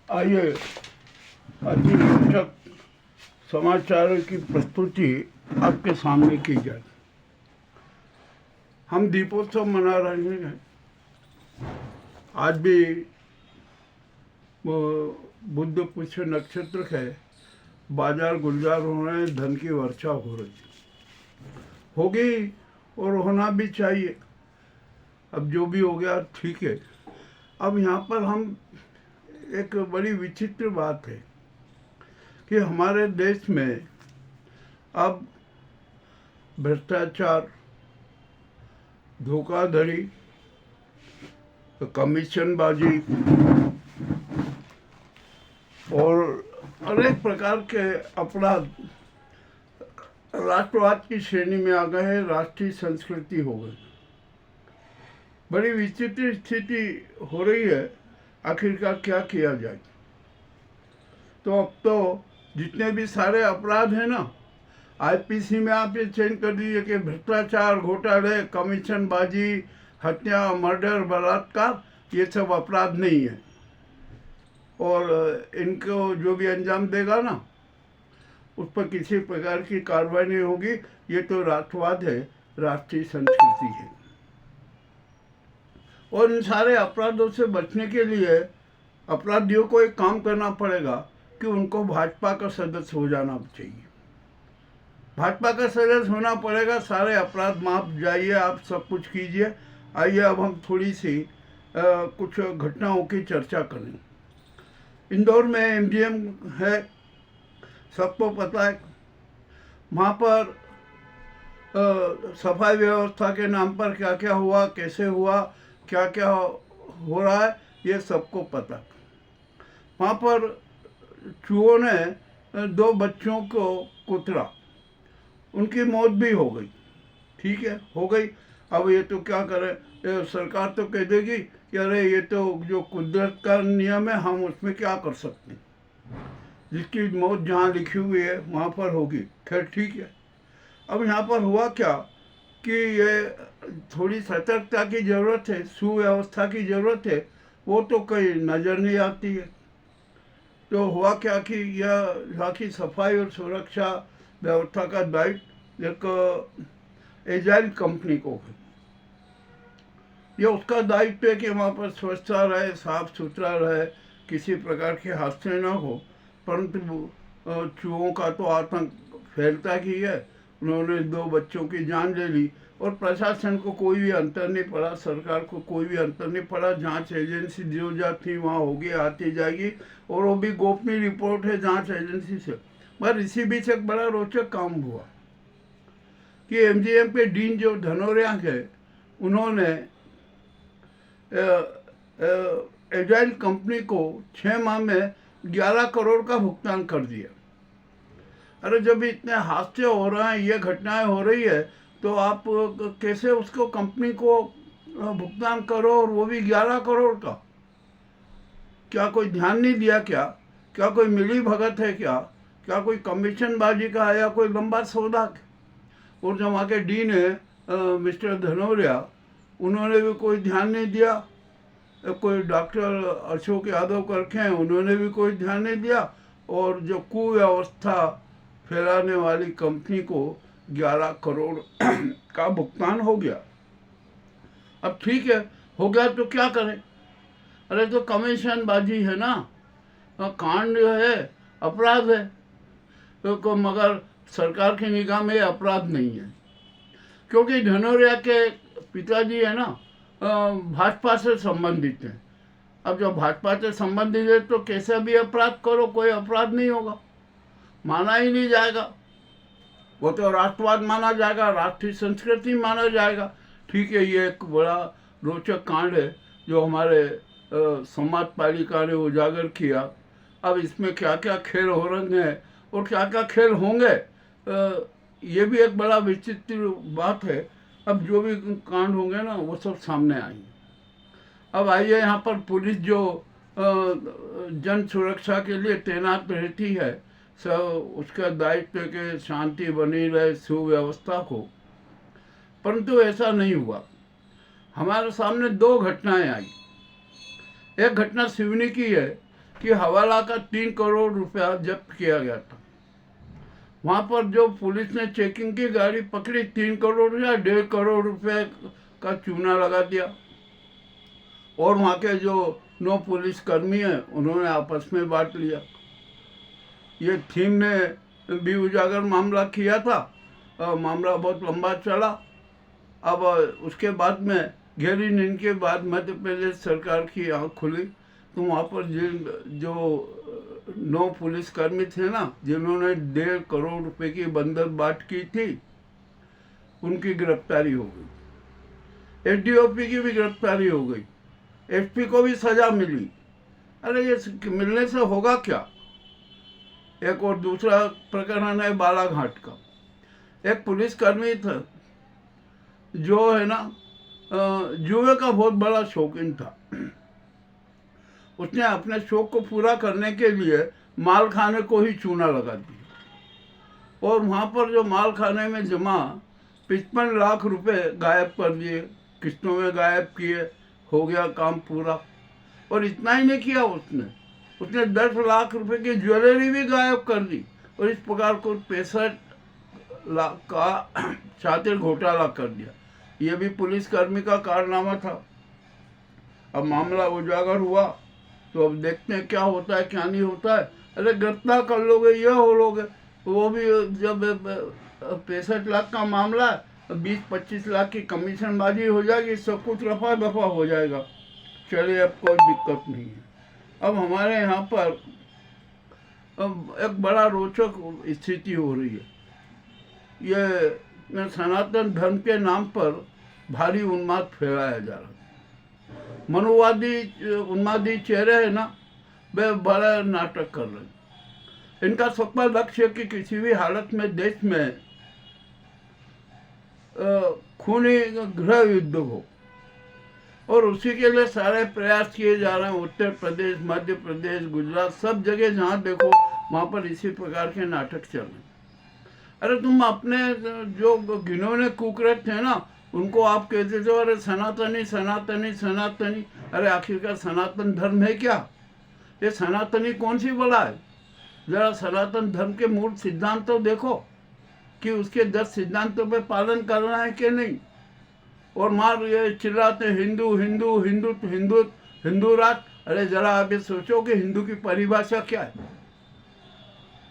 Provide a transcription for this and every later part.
आइए अति रोचक समाचारों की प्रस्तुति आपके सामने की जाए। हम दीपोत्सव मना रहे हैं। आज भी वो बुद्ध पुष्य नक्षत्र है। बाजार गुलजार हो रहे हैं, धन की वर्षा हो रही होगी और होना भी चाहिए। अब जो भी हो गया ठीक है। अब यहाँ पर हम एक बड़ी विचित्र बात है कि हमारे देश में अब भ्रष्टाचार, धोखाधड़ी, कमीशनबाजी और अनेक प्रकार के अपराध राष्ट्रवाद की श्रेणी में आ गए हैं, राष्ट्रीय संस्कृति हो गई। बड़ी विचित्र स्थिति हो रही है। आखिरकार क्या किया जाए? तो अब तो जितने भी सारे अपराध हैं ना, आईपीसी में आप ये चेंज कर दीजिए कि भ्रष्टाचार, घोटाले, कमीशनबाजी, हत्या, मर्डर, बलात्कार, ये सब अपराध नहीं है। और इनको जो भी अंजाम देगा ना, उस पर किसी प्रकार की कार्रवाई नहीं होगी। ये तो राष्ट्रवाद है, राष्ट्रीय संस्कृति है। और इन सारे अपराधों से बचने के लिए अपराधियों को एक काम करना पड़ेगा कि उनको भाजपा का सदस्य हो जाना चाहिए। भाजपा का सदस्य होना पड़ेगा, सारे अपराध माफ जाइए, आप सब कुछ कीजिए। आइए अब हम थोड़ी सी कुछ घटनाओं की चर्चा करें। इंदौर में एमजीएम है, सबको पता है। वहाँ पर सफाई व्यवस्था के नाम पर क्या क्या हुआ, कैसे हुआ, क्या क्या हो रहा है, ये सबको पता। वहाँ पर चूहों ने 2 बच्चों को कुतरा, उनकी मौत भी हो गई। ठीक है, हो गई। अब ये तो क्या करें, सरकार तो कह देगी कि अरे ये तो जो कुदरत का नियम है, हम उसमें क्या कर सकते हैं। जिसकी मौत जहाँ लिखी हुई है वहाँ पर होगी। खैर ठीक है। अब यहाँ पर हुआ क्या कि ये थोड़ी सतर्कता की ज़रूरत है, सुव्यवस्था की ज़रूरत है, वो तो कहीं नज़र नहीं आती है। तो हुआ क्या कि यह यहाँ की सफाई और सुरक्षा व्यवस्था का दायित्व एक एजाइल कंपनी को है। ये उसका दायित्व है कि वहाँ पर स्वच्छता रहे, साफ सुथरा रहे, किसी प्रकार के हादसे ना हो। परंतु चूहों का तो आतंक फैलता ही है। उन्होंने 2 बच्चों की जान ले ली और प्रशासन को कोई भी अंतर नहीं पड़ा, सरकार को कोई भी अंतर नहीं पड़ा। जांच एजेंसी जो जा थी वहाँ होगी, आती जाएगी, और वो भी गोपनीय रिपोर्ट है जांच एजेंसी से। मगर इसी बीच एक बड़ा रोचक काम हुआ कि एमजीएम के डीन जो धनोरिया है, उन्होंने एजाइल कंपनी को 6 माह में 11 करोड़ का भुगतान कर दिया। अरे जब इतने हादसे हो रहे हैं, ये घटनाएं हो रही है, तो आप कैसे उसको कंपनी को भुगतान करो, और वो भी 11 करोड़ का? क्या कोई ध्यान नहीं दिया क्या? क्या कोई मिली भगत है क्या? क्या कोई कमीशनबाजी का है या कोई लंबा सौदा? और जो वहाँ के डीन है मिस्टर धनोरिया, उन्होंने भी कोई ध्यान नहीं दिया। कोई डॉक्टर अशोक यादव करके हैं, उन्होंने भी कोई ध्यान नहीं दिया। और जो कुव्यवस्था फैलाने वाली कंपनी को 11 करोड़ का भुगतान हो गया। अब ठीक है, हो गया तो क्या करें? अरे तो कमीशनबाजी है ना, कांड है, अपराध है। तो मगर सरकार की निगाह में अपराध नहीं है, क्योंकि धनोरिया के पिताजी है ना भाजपा से संबंधित हैं। अब जब भाजपा से संबंधित है तो कैसा भी अपराध करो, कोई अपराध नहीं होगा, माना ही नहीं जाएगा। वो तो राष्ट्रवाद माना जाएगा, राष्ट्रीय संस्कृति माना जाएगा। ठीक है, ये एक बड़ा रोचक कांड है जो हमारे समाज पालिका ने उजागर किया। अब इसमें क्या क्या खेल हो रहे हैं और क्या क्या खेल होंगे, ये भी एक बड़ा विचित्र बात है। अब जो भी कांड होंगे ना, वो सब सामने आएंगे। अब आइए, यहाँ पर पुलिस जो जन सुरक्षा के लिए तैनात रहती है, सब उसका दायित्व के शांति बनी रहे, सुव्यवस्था को। परंतु ऐसा नहीं हुआ। हमारे सामने 2 घटनाएं आई। एक घटना सिवनी की है कि हवाला का 3 करोड़ रुपया जब्त किया गया था। वहाँ पर जो पुलिस ने चेकिंग की गाड़ी पकड़ी, 3 करोड़ या 1.5 करोड़ रुपए का चूना लगा दिया। और वहाँ के जो 9 पुलिस कर्मी हैं उन्होंने आपस में बांट लिया। ये थीम ने भी उजागर मामला किया था। मामला बहुत लंबा चला। अब उसके बाद में गहरी नींद के बाद मध्य प्रदेश सरकार की आँख खुली, तो वहाँ पर जो 9 पुलिसकर्मी थे ना, जिन्होंने 1.5 करोड़ रुपए की बंदरबाट की थी, उनकी गिरफ्तारी हो गई। एसडीओपी की भी गिरफ्तारी हो गई, एसपी को भी सजा मिली। अरे ये मिलने से होगा क्या। एक और दूसरा प्रकरण है बालाघाट का। एक पुलिसकर्मी था जो है ना जुए का बहुत बड़ा शौकीन था। उसने अपने शौक को पूरा करने के लिए माल खाने को ही चूना लगा दिया, और वहाँ पर जो माल खाने में जमा 55 लाख रुपए गायब कर दिए, किस्तों में गायब किए, हो गया काम पूरा। और इतना ही नहीं किया उसने 10 लाख रुपए की ज्वेलरी भी गायब कर दी, और इस प्रकार को 65 लाख का शातिर घोटाला कर दिया। ये भी पुलिसकर्मी का कारनामा था। अब मामला उजागर हुआ, तो अब देखते हैं क्या होता है क्या नहीं होता है। अरे गिरफ्तार कर लोगे, ये हो लोगे, वो भी जब 65 लाख का मामला, 20-25 लाख की कमीशनबाजी हो जाएगी, सब कुछ रफा दफा हो जाएगा। चलिए, अब कोई दिक्कत नहीं है। अब हमारे यहाँ पर अब एक बड़ा रोचक स्थिति हो रही है। ये सनातन धर्म के नाम पर भारी उन्माद फैलाया जा रहा है। मनुवादी उन्मादी चेहरे हैं ना, वे बड़ा नाटक कर रहे हैं। इनका सबका लक्ष्य है कि किसी भी हालत में देश में खूनी गृह युद्ध हो, और उसी के लिए सारे प्रयास किए जा रहे हैं। उत्तर प्रदेश, मध्य प्रदेश, गुजरात, सब जगह जहाँ देखो वहाँ पर इसी प्रकार के नाटक चल रहे हैं। अरे तुम अपने जो घिनौने कुकृत्य थे ना, उनको आप कहते थे अरे सनातनी सनातनी सनातनी। अरे आखिरकार सनातन धर्म है क्या? ये सनातनी कौन सी बला है? जरा सनातन धर्म के मूल सिद्धांत तो देखो कि उसके 10 सिद्धांतों पे पालन करना है कि नहीं। और मार ये चिल्लाते हिंदू हिंदू हिंदू हिंदू हिंदू राष्ट्र। अरे जरा आप ये सोचो कि हिंदू की परिभाषा क्या है?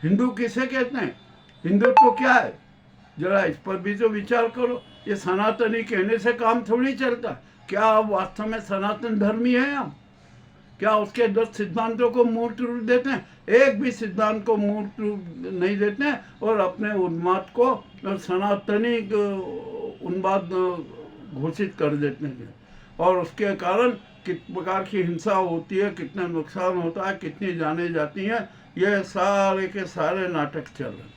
हिंदू किसे कहते हैं? हिंदुत्व क्या है? जरा इस पर भी तो विचार करो। ये सनातनी कहने से काम थोड़ी चलता। क्या आप वास्तव में सनातन धर्मी हैं हम? क्या उसके 10 सिद्धांतों को मूर्त रूप देते हैं? एक भी सिद्धांत को मूर्त रूप नहीं देते हैं, और अपने उन्माद को सनातनी उन्माद घोषित कर देते हैं। और उसके कारण किस प्रकार की हिंसा होती है, कितना नुकसान होता है, कितनी जाने जाती हैं, ये सारे के सारे नाटक चल रहे हैं।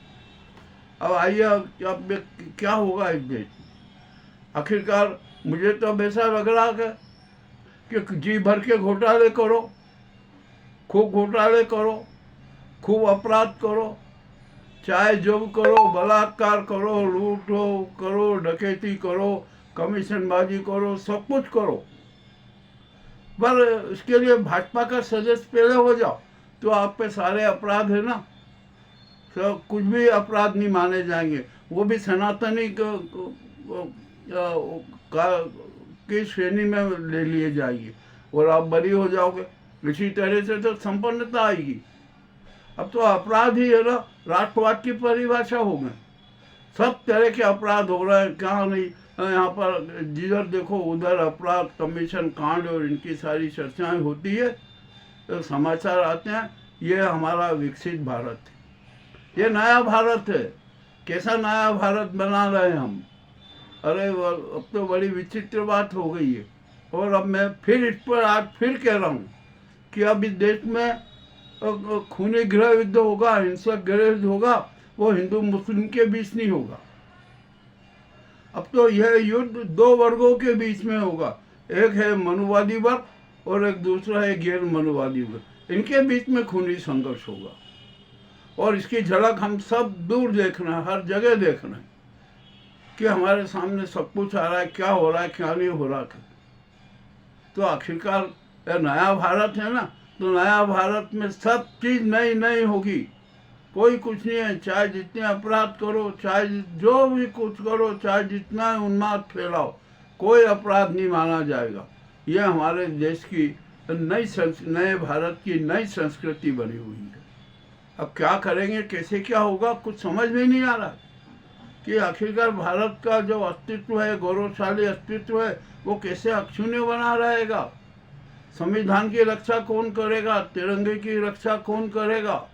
अब आइए, अब क्या होगा इस देश में? आखिरकार मुझे तो अब ऐसा लग रहा है कि जी भर के घोटाले करो, खूब घोटाले करो, खूब अपराध करो, चाहे जो करो, बलात्कार करो, लूटो करो, डकैती करो, कमीशनबाजी करो, सब कुछ करो, पर इसके लिए भाजपा का सदस्य पहले हो जाओ, तो आप पे सारे अपराध है ना, तो कुछ भी अपराध नहीं माने जाएंगे। वो भी सनातनी की श्रेणी में ले लिए जाएंगे, और आप बरी हो जाओगे। इसी तरह से तो संपन्नता आएगी। अब तो अपराध ही है ना, राष्ट्रवाद की परिभाषा हो गई। सब तरह के अपराध हो रहे हैं, क्या नहीं। यहाँ पर जिधर देखो उधर अपराध, कमीशन कांड और इनकी सारी चर्चाएं होती है, तो समाचार आते हैं। ये हमारा विकसित भारत है, ये नया भारत है। कैसा नया भारत बना रहे हैं हम? अरे अब तो बड़ी विचित्र बात हो गई है। और अब मैं फिर इस पर आज फिर कह रहा हूँ कि अब इस देश में खूनी गृह युद्ध होगा, हिंसक गृह युद्ध होगा, वो हिंदू मुस्लिम के बीच नहीं होगा। अब तो यह युद्ध 2 वर्गों के बीच में होगा। एक है मनुवादी वर्ग और एक दूसरा है गैर मनुवादी वर्ग। इनके बीच में खूनी संघर्ष होगा, और इसकी झलक हम सब दूर देखना है, हर जगह देखना है कि हमारे सामने सब कुछ आ रहा है, क्या हो रहा है क्या नहीं हो रहा है। तो आखिरकार नया भारत है ना, तो नया भारत में सब चीज़ नई नई होगी, कोई कुछ नहीं है। चाहे जितने अपराध करो, चाहे जो भी कुछ करो, चाहे जितना उन्माद फैलाओ, कोई अपराध नहीं माना जाएगा। ये हमारे देश की नए भारत की नई संस्कृति बनी हुई है। अब क्या करेंगे, कैसे क्या होगा, कुछ समझ में नहीं आ रहा कि आखिरकार भारत का जो अस्तित्व है, गौरवशाली अस्तित्व है, वो कैसे अक्षुण्य बना रहेगा। संविधान की रक्षा कौन करेगा, तिरंगे की रक्षा कौन करेगा,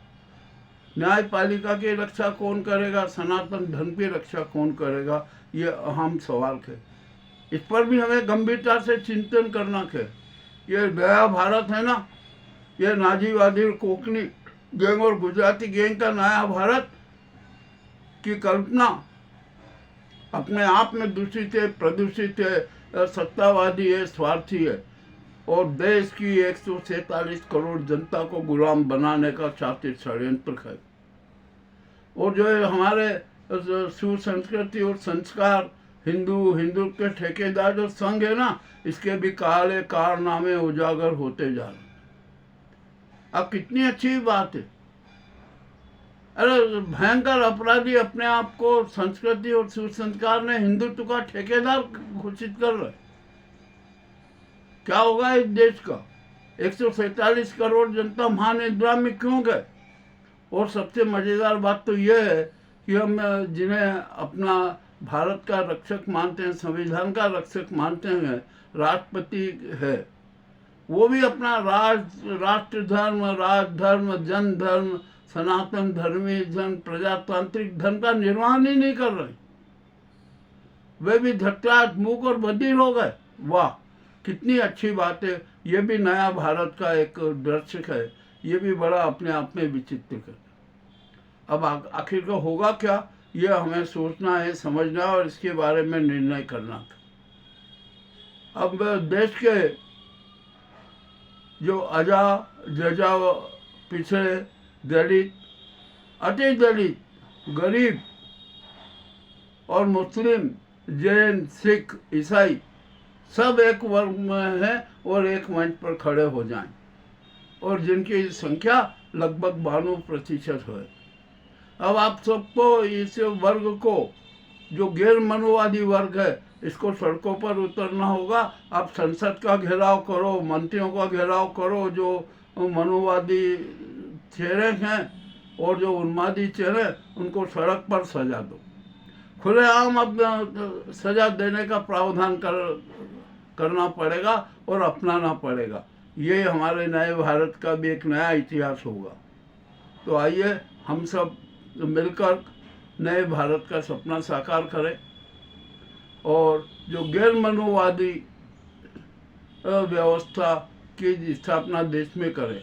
न्यायपालिका की रक्षा कौन करेगा, सनातन धर्म की रक्षा कौन करेगा, ये अहम सवाल है। इस पर भी हमें गंभीरता से चिंतन करना है। ये नया भारत है ना, ये नाजीवादी कोंकणी गैंग और गुजराती गैंग का नया भारत की कल्पना अपने आप में दूषित है, प्रदूषित है, सत्तावादी है, स्वार्थी है और देश की 147 करोड़ जनता को गुलाम बनाने का शातिर षड्यंत्र है। और जो है हमारे सुसंस्कृति और संस्कार, हिंदू के ठेकेदार जो संघ है ना, इसके भी काले कारनामे उजागर होते जा रहे। अब कितनी अच्छी बात है। अरे भयंकर अपराधी अपने आप को संस्कृति और सुसंस्कार में हिंदुत्व का ठेकेदार घोषित कर रहे। क्या होगा इस देश का? 147 करोड़ जनता महानिद्रा में क्यों गए? और सबसे मजेदार बात तो यह है कि हम जिन्हें अपना भारत का रक्षक मानते हैं, संविधान का रक्षक मानते हैं, राष्ट्रपति है, वो भी अपना राष्ट्र धर्म, राजधर्म, जन धर्म, सनातन धर्मी जन, प्रजातांत्रिक धर्म का निर्वहन ही नहीं कर रहे। वे भी धट्टाट मूक और बधिर हो गए। वाह, कितनी अच्छी बात है। ये भी नया भारत का एक दर्शक है। ये भी बड़ा अपने आप में विचित्र है। अब आखिर का होगा क्या, ये हमें सोचना है, समझना और इसके बारे में निर्णय करना। अब देश के जो अजा जजा, पिछड़े, दलित, अति दलित, गरीब और मुस्लिम, जैन, सिख, ईसाई सब एक वर्ग में है और एक मंच पर खड़े हो जाएं, और जिनकी संख्या लगभग 92% है। अब आप सबको इस वर्ग को, जो गैर मनोवादी वर्ग है, इसको सड़कों पर उतरना होगा। आप संसद का घेराव करो, मंत्रियों का घेराव करो, जो मनोवादी चेहरे हैं और जो उन्मादी चेहरे, उनको सड़क पर सजा दो। खुलेआम अब सजा देने का प्रावधान करना पड़ेगा और अपनाना पड़ेगा। ये हमारे नए भारत का भी एक नया इतिहास होगा। तो आइए हम सब मिलकर नए भारत का सपना साकार करें और जो गैर मनोवादी व्यवस्था की स्थापना देश में करें।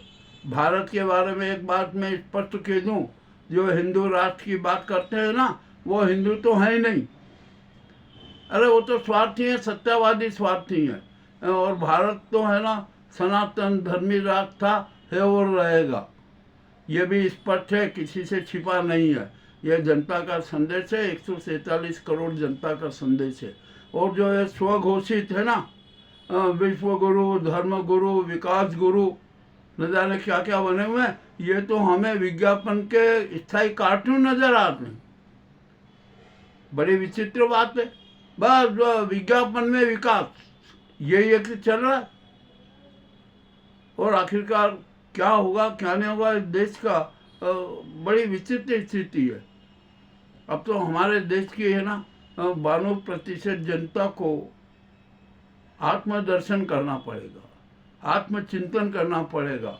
भारत के बारे में एक बात मैं स्पष्ट कह दूं, जो हिंदू राष्ट्र की बात करते हैं ना, वो हिंदू तो है ही नहीं। अरे वो तो स्वार्थी है, सत्यावादी स्वार्थी है। और भारत तो है ना, सनातन धर्मी राष्ट्र था, है और रहेगा। ये भी स्पष्ट है, किसी से छिपा नहीं है। यह जनता का संदेश है, 147 करोड़ जनता का संदेश है। और जो है स्वघोषित है ना, विश्व गुरु, धर्म गुरु, विकास गुरु, न जाने क्या क्या बने हुए, ये तो हमें विज्ञापन के स्थायी कार्टून नजर आते हैं। बड़ी विचित्र बात है। बस विज्ञापन में विकास, यही एक चल रहा है। और आखिरकार क्या होगा क्या नहीं होगा इस देश का, बड़ी विचित्र स्थिति है। अब तो हमारे देश की है ना 92% जनता को आत्मदर्शन करना पड़ेगा, आत्मचिंतन करना पड़ेगा,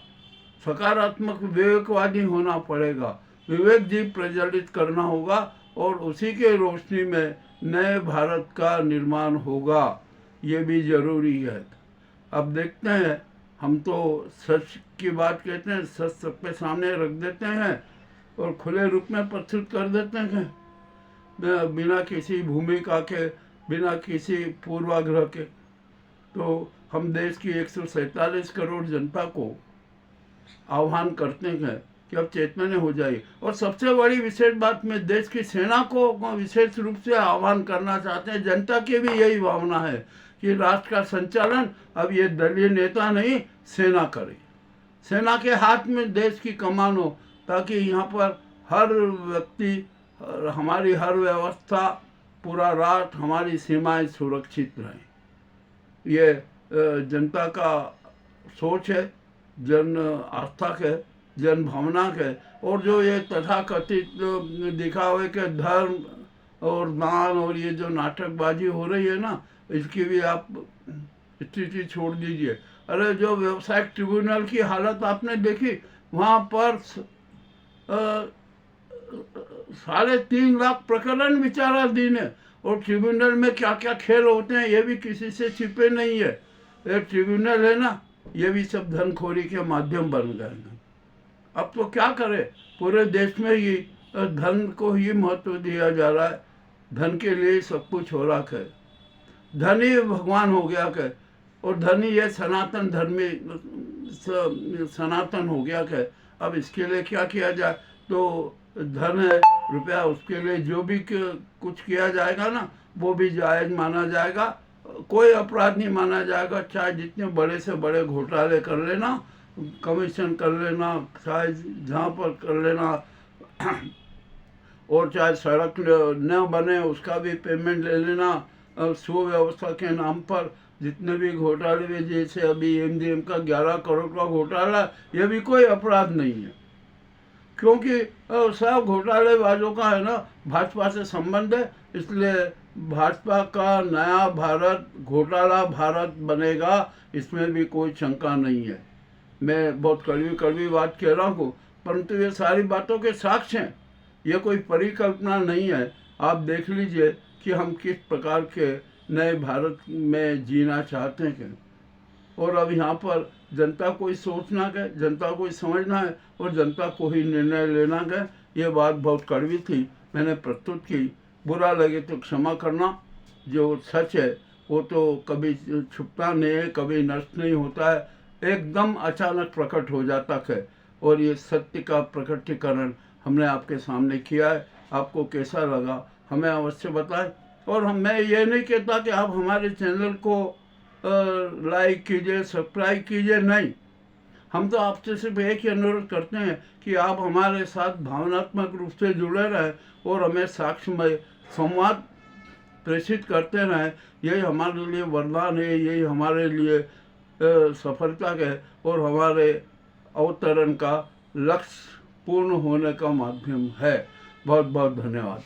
सकारात्मक विवेकवादी होना पड़ेगा, विवेक जीव प्रज्वलित करना होगा और उसी के रोशनी में नए भारत का निर्माण होगा। ये भी जरूरी है। अब देखते हैं, हम तो सच की बात कहते हैं, सच सबके सामने रख देते हैं और खुले रूप में प्रस्तुत कर देते हैं, बिना किसी भूमिका के, बिना किसी पूर्वाग्रह के। तो हम देश की 147 करोड़ जनता को आह्वान करते हैं कि अब चेतन हो जाए। और सबसे बड़ी विशेष बात, मैं देश की सेना को विशेष रूप से आह्वान करना चाहते हैं। जनता की भी यही भावना है कि राष्ट्र का संचालन अब ये दलीय नेता नहीं, सेना करे। सेना के हाथ में देश की कमान हो, ताकि यहाँ पर हर व्यक्ति, हमारी हर व्यवस्था, पूरा राष्ट्र, हमारी सीमाएं सुरक्षित रहें। ये जनता का सोच है, जन आस्था के, जन भावना के। और जो ये तथाकथित दिखावे के धर्म और दान और ये जो नाटकबाजी हो रही है ना, इसकी भी आप स्थिति छोड़ दीजिए। अरे जो व्यवसायिक ट्रिब्यूनल की हालत आपने देखी, वहाँ पर 3.5 लाख प्रकरण विचाराधीन है, और ट्रिब्यूनल में क्या क्या खेल होते हैं ये भी किसी से छिपे नहीं है। ये ट्रिब्यूनल है ना, ये भी सब धनखोरी के माध्यम बन गए हैं। अब तो क्या करें, पूरे देश में ही धन को ही महत्व दिया जा रहा है, धन के लिए सब कुछ हो रहा है, धन ही भगवान हो गया है, और धन ही ये सनातन धर्मी सनातन हो गया है। अब इसके लिए क्या किया जाए, तो धन है, रुपया, उसके लिए जो भी कुछ किया जाएगा ना, वो भी जायज़ माना जाएगा, कोई अपराध नहीं माना जाएगा। चाहे जितने बड़े से बड़े घोटाले कर लेना, कमीशन कर लेना, चाहे जहाँ पर कर लेना, और चाहे सड़क न बने उसका भी पेमेंट ले लेना, सुव्यवस्था के नाम पर जितने भी घोटाले में, जैसे अभी MDM का 11 करोड़ का घोटाला, ये भी कोई अपराध नहीं है, क्योंकि सब घोटालेबाजों का है ना भाजपा से संबंध है। इसलिए भाजपा का नया भारत घोटाला भारत बनेगा, इसमें भी कोई शंका नहीं है। मैं बहुत कड़वी कड़वी बात कह रहा हूँ, परंतु ये सारी बातों के साक्ष्य हैं, ये कोई परिकल्पना नहीं है। आप देख लीजिए कि हम किस प्रकार के नए भारत में जीना चाहते हैं, और अब यहाँ पर जनता को ही सोचना है, जनता को ही समझना है, और जनता को ही निर्णय लेना है। ये बात बहुत कड़वी थी, मैंने प्रस्तुत की, बुरा लगे तो क्षमा करना। जो सच है वो तो कभी छुपता नहीं है, कभी नष्ट नहीं होता है, एकदम अचानक प्रकट हो जाता है, और ये सत्य का प्रकटीकरण हमने आपके सामने किया है। आपको कैसा लगा हमें अवश्य बताएं। और मैं ये नहीं कहता कि आप हमारे चैनल को लाइक कीजिए, सब्सक्राइब कीजिए, नहीं। हम तो आपसे सिर्फ एक ही अनुरोध करते हैं कि आप हमारे साथ भावनात्मक रूप से जुड़े रहें और हमें साक्ष्यमय संवाद प्रेषित करते रहें। यही हमारे लिए वरदान है, यही हमारे लिए सफलता है और हमारे अवतरण का लक्ष्य पूर्ण होने का माध्यम है। बहुत बहुत धन्यवाद।